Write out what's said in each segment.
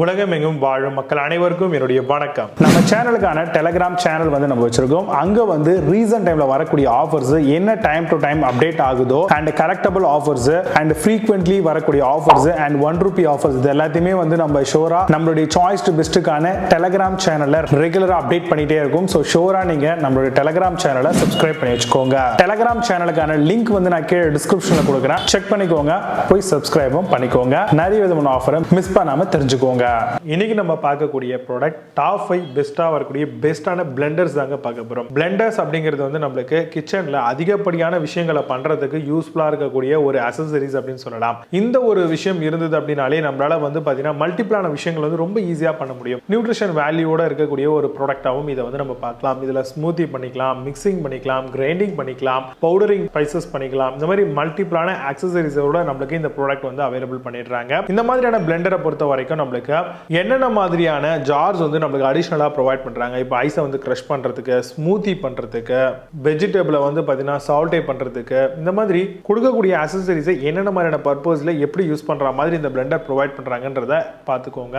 உலகமெங்கும் வாழும் மக்கள் அனைவருக்கும் என்னுடைய வணக்கம். நம்ம சேனலுக்கான டெலிகிராம் சேனல் நம்ம வச்சிருக்கோம். அங்க ரீசன்ட் டைம்ல வரக்கூடிய ஆஃபர்ஸ் என்ன டைம் டு டைம் அப்டேட் ஆகுதோ and correctable offers and frequently வரக்கூடிய ஆஃபர்ஸ் அண்ட் ₹1 ஆஃபர்ஸ் இது எல்லாத்தையுமே நம்ம ஷோரா நம்மளுடைய சாய்ஸ் டு பெஸ்ட்டுக்கான டெலிகிராம் சேனல்ல ரெகுலரா அப்டேட் பண்ணிட்டே இருக்கும். ஸோ ஷோரா நீங்க நம்மளுடைய டெலிகிராம் சேனலை சப்ஸ்கிரைப் பண்ணி வச்சுக்கோங்க. டெலிகிராம் சேனலுக்கான லிங்க் நான் கீழே டிஸ்கிரிப்ஷன்ல கொடுக்குறேன், செக் பண்ணிக்கோங்க, போய் சப்ஸ்கிரைபும் பண்ணிக்கோங்க. நிறைய விதமான ஆஃபரை மிஸ் பண்ணாம தெரிஞ்சுக்கோங்க. இன்னைக்கு நம்ம பார்க்கக்கூடிய ப்ராடக்ட் டாப் 5 பெஸ்டா வரக்கூடிய பெஸ்டான பிளெண்டர்ஸ் தாங்க பார்க்க போறோம். பிளெண்டர்ஸ் அப்படிங்கிறது நம்மளுக்கு கிச்சன்ல அதிகப்படியான விஷயங்களை பண்றதுக்கு யூஸ்ஃபுல்லா இருக்கக்கூடிய ஒரு அக்சசரிஸ் அப்படின்னு சொல்லலாம். இந்த ஒரு விஷயம் இருந்தது அப்படின்னாலே நம்மளால பாத்தீங்கன்னா மல்டிபிளான விஷயங்கள் ரொம்ப ஈஸியா பண்ண முடியும். நியூட்ரிஷன் வேல்யூவோட இருக்கக்கூடிய ஒரு ப்ராடக்டாவும் இதை நம்ம பார்க்கலாம். இதுல ஸ்மூத்தி பண்ணிக்கலாம், மிக்சிங் பண்ணிக்கலாம், கிரைண்டிங் பண்ணிக்கலாம், பவுடரிங் ஸ்பைசஸ் பண்ணிக்கலாம். இந்த மாதிரி மல்டிபிளான அக்சசரிஸோட நம்மளுக்கு இந்த ப்ராடக்ட் அவைலபிள் பண்ணிடுறாங்க. இந்த மாதிரியான பிளெண்டரை பொறுத்த வரைக்கும் நம்மளுக்கு என்னென்ன மாதிரியான ஜார்ஸ் நம்மளுக்கு அடிஷனலா ப்ரொவைட் பண்றாங்க. இப்போ ஐஸை கிரஷ் பண்றதுக்கு, ஸ்மூத்தி பண்றதுக்கு, வெஜிடபிளை பாத்தீங்கன்னா சால்டே பண்றதுக்கு, இந்த மாதிரி கொடுக்கக்கூடிய அக்சசரிஸை என்னென்ன மாதிரியான பர்பஸ்ல எப்படி யூஸ் பண்ற மாதிரி இந்த பிளெண்டர் ப்ரொவைட் பண்றாங்கன்றத பார்த்துக்கோங்க.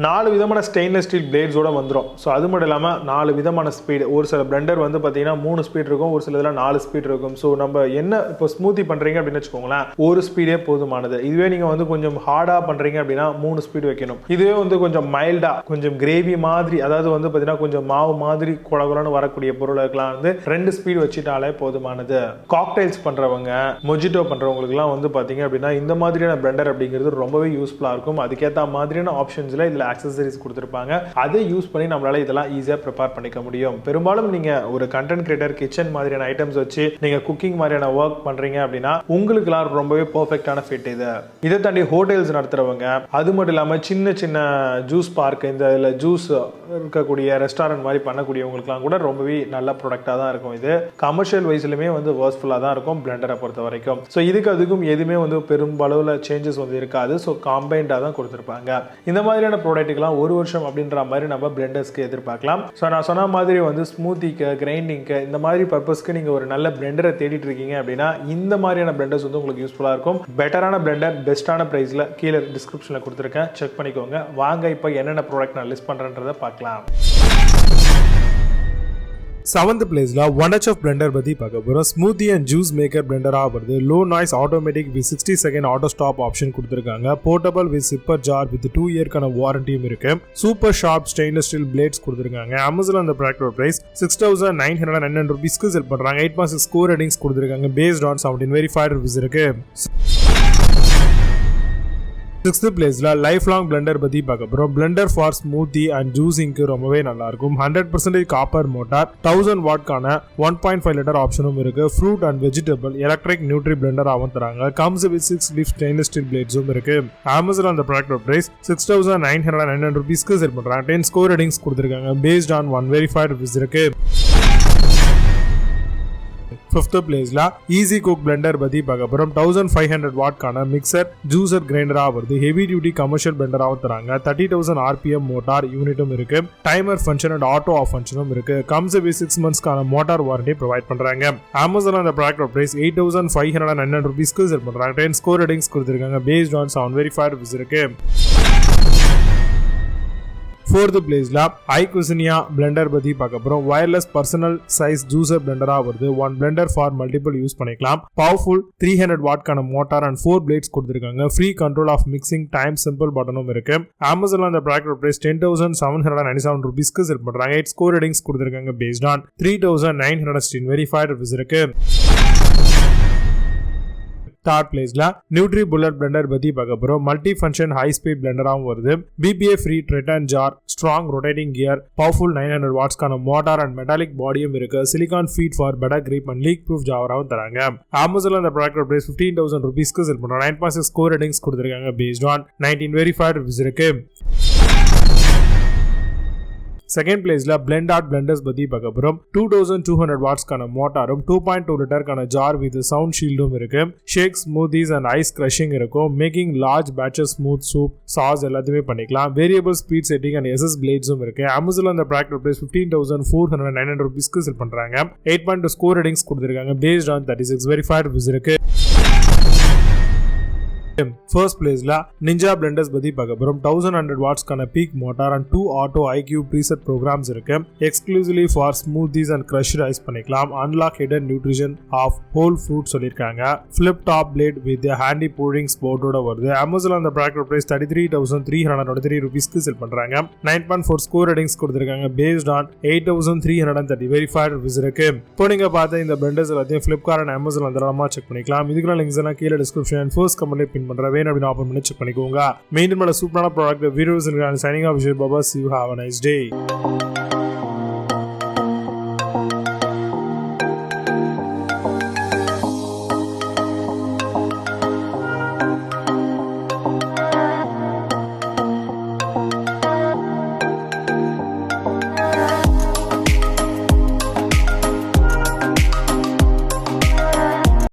4 விதமான ஸ்டெயின்லெஸ் ஸ்டீல் பிளேட்ஸோட வந்துடும். ஸோ அது மட்டும் இல்லாமல் 4 விதமான ஸ்பீடு. ஒரு சில பிளெண்டர் பாத்தீங்கன்னா 3 ஸ்பீட் இருக்கும், ஒரு சில இதில் 4 ஸ்பீட் இருக்கும். ஸோ நம்ம என்ன இப்போ ஸ்மூத்தி பண்றீங்க அப்படின்னு வச்சுக்கோங்களேன், ஒரு ஸ்பீடே போதுமானது. இதுவே நீங்க கொஞ்சம் ஹார்டா பண்றீங்க அப்படின்னா 3 ஸ்பீட் வைக்கணும். இதுவே கொஞ்சம் மைல்டா, கொஞ்சம் கிரேவி மாதிரி, அதாவது பாத்தீங்கன்னா கொஞ்சம் மாவு மாதிரி குழகுலன்னு வரக்கூடிய பொருளுக்கெல்லாம் 2 ஸ்பீட் வச்சுட்டாலே போதுமானது. காக்டைல்ஸ் பண்றவங்க, மொஜிட்டோ பண்றவங்களுக்குலாம் பாத்தீங்க அப்படின்னா இந்த மாதிரியான பிளெண்டர் அப்படிங்கிறது ரொம்பவே யூஸ்ஃபுல்லா இருக்கும். அதுக்கேற்ற மாதிரியான ஆப்ஷன்ஸ்ல இதுல அக்சசரிஸ் கொடுத்துருப்பாங்க. அதை யூஸ் பண்ணி நம்மளால இதெல்லாம் ஈஸியா ப்ரிப்பேர் பண்ணிக்க முடியும். பெரும்பாலும் நீங்க ஒரு கண்டென்ட் கிரியேட்டர் கிச்சன் மாதிரியான ஐட்டம்ஸ் வச்சு நீங்க குக்கிங் மாதிரியான ஒர்க் பண்றீங்க அப்படின்னா உங்களுக்குலாம் ரொம்பவே பெர்ஃபெக்ட்டான ஃபிட் இது. இதை தாண்டி ஹோட்டல்ஸ் நடத்துறவங்க, அது மட்டும் இல்லாம சின்ன சின்ன ஜூஸ் பார்க், இந்த ஜூஸ் இருக்கக்கூடிய ரெஸ்டாரண்ட் மாதிரி பண்ணக்கூடியவங்களுக்குலாம் கூட ரொம்பவே நல்ல ப்ராடக்டாக தான் இருக்கும். இது கமர்ஷியல் வைஸ்லுமே வர்ஸ்ஃபுல்லாக தான் இருக்கும் பிளெண்டரை பொறுத்த வரைக்கும். ஸோ இதுக்கு அதுக்கும் எதுவுமே பெரும்பளவில் சேஞ்சஸ் இருக்காது. ஸோ காம்பைண்டாக தான் கொடுத்துருப்பாங்க. இந்த மாதிரியான ப்ராடக்ட்டுக்கெல்லாம் 1 வருஷம் அப்படின்ற மாதிரி நம்ம பிளெண்டர்ஸ்க்கு எதிர்பார்க்கலாம். ஸோ நான் சொன்ன மாதிரி ஸ்மூத்திக்கு, கிரைண்டிங்க்கு, இந்த மாதிரி பர்பஸ்க்கு நீங்கள் ஒரு நல்ல பிளெண்டரை தேடிட்டு இருக்கீங்க அப்படின்னா இந்த மாதிரியான பிளெண்டர்ஸ் உங்களுக்கு யூஸ்ஃபுல்லாக இருக்கும். பெட்டரான பிளெண்டர் பெஸ்ட்டான ப்ரைஸில் கீழே டிஸ்கிரிப்ஷனில் கொடுத்துருக்கேன், செக் பண்ணிக்கோங்க. வாங்க இப்போ என்னென்ன ப்ராடக்ட் நான் லிஸ்ட் பண்றேன்றதை பார்க்கலாம். 7th பிளேஸ்ல 1HF பிளெண்டர் பத்தி பார்க்க போறோம். ஸ்மூத்தி அண்ட் ஜூஸ் மேக்கர் பிளெண்டரா வருது. Low noise automatic with 60 second auto stop option கொடுத்திருக்காங்க. Portable with sipper jar with 2 இயர்க்கான வாரண்டியும் இருக்கு. Super sharp stainless steel blades கொடுத்திருக்காங்க. அமேசான் அந்த ப்ராடக்ட் பிரைஸ் $6,999 செல் பண்றாங்க. 8.6 ஸ்கோர் ரேட்டிங்ஸ் கொடுத்திருக்காங்க. பேஸ்ட் ஆன் 17 வெரிஃபைட் ரிவ்யூஸ் இருக்கு. 6th பிளேஸ்ல லைஃப் லாங் பிளெண்டர் பத்தி பார்க்க போறோம். பிளெண்டர் ஃபார் ஸ்மூத்தி அண்ட் ஜூசிங்க்கு ரொம்பவே நல்லா இருக்கும். 100% காப்பர் மோட்டார், 1000 வாட்கான 1.5 லிட்டர் ஆப்ஷனும் இருக்கு. Fruit and vegetable electric nutri blender ஆகும் தராங்க. Comes with 6 leaf stainless steel பிளேட்ஸும் இருக்கு. அமேசான் அந்த ப்ராடக்ட் பிரைஸ் $6,999 செல் பண்றாங்க. 10 ஸ்கோர் ரேட்டிங்ஸ் கொடுத்திருக்காங்க. பேஸ்ட் ஆன் 1 வெரிஃபைட் ரிவ்யூஸ் இருக்கு. 5th பிளேஸ்ல ஈஸி குக் பிளெண்டர் பத்தி பார்க்க போறோம். 1500 வாட்கான மிக்சர் ஜூசர் கிரைண்டரா வருது. ஹெவி டியூட்டி கமர்ஷியல் பிளெண்டராவும் தராங்க. 30,000 RPM மோட்டார் யூனிட்டும் இருக்கு. Timer function and auto off ஃபங்க்ஷனும் இருக்கு. கம்ஸ் வித் 6 மந்த்ஸ்க்கான மோட்டார் வாரண்டி ப்ரொவைட் பண்றாங்க. அமேசான் அந்த ப்ராடக்ட் பிரைஸ் $8,599 செல் பண்றாங்க. 10 ஸ்கோர் ரேட்டிங்ஸ் கொடுத்திருக்காங்க. பேஸ்ட் ஆன் 7 வெரிஃபைட் ரிவ்யூஸ் இருக்கு. 4th பிளேஸ்ல ஐகுசினியா பிளெண்டர் பத்தி பார்க்க போறோம். வயர்லெஸ் பர்சனல் சைஸ் ஜூசர் பிளெண்டரா வருது. 1 பிளெண்டர் ஃபார் மல்டிபிள் யூஸ் பண்ணிக்கலாம். பவர்ஃபுல் 300 வாட்கான மோட்டார் அண்ட் 4 பிளேட்ஸ் கொடுத்திருக்காங்க. Free control of mixing time simple பட்டனும் இருக்கு. அமேசான் அந்த ப்ராடக்ட் பிரைஸ் $10,797 செல் பண்றாங்க. 8 ஸ்கோர் ரேட்டிங்ஸ் கொடுத்திருக்காங்க. பேஸ்ட் ஆன் 3,916 வெரிஃபைட் ரிவ்யூஸ் இருக்கு. 3rd பிளேஸ்ல நியூட்ரி புல்லட் பிளெண்டர் பத்தி பார்க்க போறோம். மல்டி ஃபங்க்ஷன் ஹை ஸ்பீட் பிளெண்டராகவும் வருது. BPA free Tritan jar, strong rotating gear, powerful 900 வாட்ஸ்க்கான மோட்டார் அண்ட் மெட்டாலிக் பாடியும் இருக்கு. Silicone feet for better grip and leak proof ஜாவராவும் தராங்க. அமேசான் அந்த ப்ராடக்ட் பிரைஸ் $15,000 செல் பண்றாங்க. 9.6 ஸ்கோர் ரேட்டிங்ஸ் கொடுத்திருக்காங்க. பேஸ்ட் ஆன் 19 வெரிஃபைட் ரிவ்யூஸ் இருக்கு. 2nd பிளேஸ்ல பிளெண்ட் ஆர்ட் பிளெண்டர்ஸ் பத்தி பார்க்க போறோம். 2200 வாட்ஸ்க்கான மோட்டாரும் 2.2 லிட்டர்க்கான ஜார் வித் சவுண்ட் ஷீல்டும் இருக்கு. Shake, smoothies and ice crushing இருக்கும். Making large batches smooth soup, sauce எல்லாத்தையுமே பண்ணிக்கலாம். Variable speed setting and SS பிளேட்ஸும் இருக்கு. அமேசான் அந்த ப்ராடக்ட் பிரைஸ் $15,499 செல் பண்றாங்க. 8.2 ஸ்கோர் ரேட்டிங்ஸ் கொடுத்திருக்காங்க. பேஸ்ட் ஆன் 36 வெரிஃபைட் ரிவ்யூஸ் இருக்கு. ஃபர்ஸ்ட் பிளேஸ்ல நிஞ்சா பிளெண்டர்ஸ் பத்தி பார்க்க போறோம். 1100 வாட்ஸ்க்கான peak motor and 2 auto IQ preset programs இருக்கு. Exclusively for smoothies and crushed ice பண்ணிக்கலாம். Unlock hidden nutrition of whole fruit சொல்லிருக்காங்க. Flip top blade with handy pouring ஸ்போர்ட்டோட வருது. அமேசான் அந்த ப்ராடக்ட் பிரைஸ் 33,323 ரூபீஸ்க்கு செல் பண்றாங்க. 9.4 ஸ்கோர் ரேட்டிங்ஸ் கொடுத்திருக்காங்க. பேஸ்ட் ஆன் 8,330 வெரிஃபைட் ரிவ்யூஸ் இருக்கு. இப்போ நீங்க பார்த்த இந்த பிளெண்டர்ஸ் எல்லாத்தையும் Flipkart and Amazon தாராளமா செக் பண்ணிக்கலாம். இதுக்குள்ள லிங்க்ஸ் எல்லாம் கீழே டிஸ்கிரிப்ஷன் ஃபர்ஸ்ட் கமெண்ட்ல பின் பண்றேன். வேணும் அப்படின்னு ஓபன் பண்ணி செக் பண்ணிக்கோங்க. மீண்டும் சூப்பரான product videos signing off Baba. See you, have a nice day.